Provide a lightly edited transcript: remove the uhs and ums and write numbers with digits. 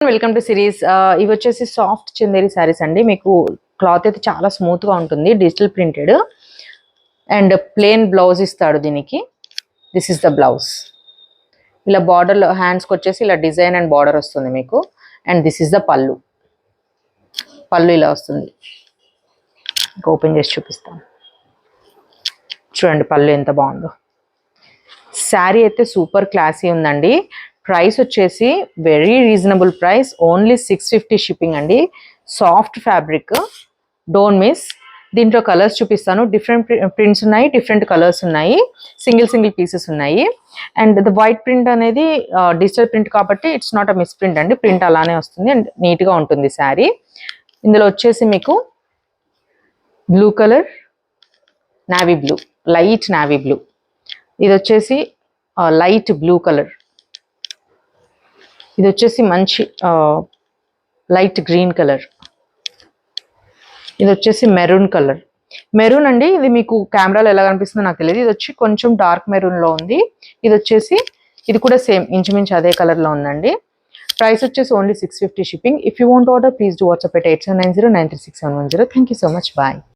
Welcome to series. ఇవి వచ్చేసి soft Chanderi saris అండి. మీకు క్లాత్ అయితే చాలా స్మూత్ గా ఉంటుంది, digital printed and plain blouse ఇస్తాడు దీనికి. This is the blouse. ఇలా బార్డర్ హ్యాండ్స్కి వచ్చేసి ఇలా డిజైన్ అండ్ బార్డర్ వస్తుంది మీకు. అండ్ దిస్ ఇస్ ద పళ్ళు. పళ్ళు ఇలా వస్తుంది. ఓపెన్ చేసి చూపిస్తాను. చూడండి పళ్ళు ఎంత బాగుందో. శారీ అయితే సూపర్ క్లాసీ ఉందండి. ప్రైస్ వచ్చేసి very reasonable price, only 650 shipping అండి. Soft fabric, don't miss. దీంట్లో కలర్స్ చూపిస్తాను. డిఫరెంట్ ప్రింట్స్ ఉన్నాయి, డిఫరెంట్ కలర్స్ ఉన్నాయి, సింగిల్ పీసెస్ ఉన్నాయి. అండ్ ద వైట్ ప్రింట్ అనేది డిజిటల్ ప్రింట్ కాబట్టి it's not a misprint అండి. ప్రింట్ అలానే వస్తుంది అండ్ నీట్గా ఉంటుంది శారీ. ఇందులో వచ్చేసి మీకు blue colour, navy blue, light navy blue. ఇది వచ్చేసి లైట్ బ్లూ కలర్. ఇది వచ్చేసి మంచి లైట్ గ్రీన్ కలర్. ఇది వచ్చేసి మెరూన్ కలర్. మెరూన్ అండి, ఇది మీకు కెమెరాలో ఎలా కనిపిస్తుందో నాకు తెలియదు. ఇది వచ్చి కొంచెం డార్క్ మెరూన్లో ఉంది. ఇది వచ్చేసి ఇది కూడా సేమ్ ఇంచుమించు అదే కలర్లో ఉందండి. ప్రైస్ వచ్చేసి only 650 shipping. If you want order please do WhatsApp at 8790936710. Thank you so much. Bye.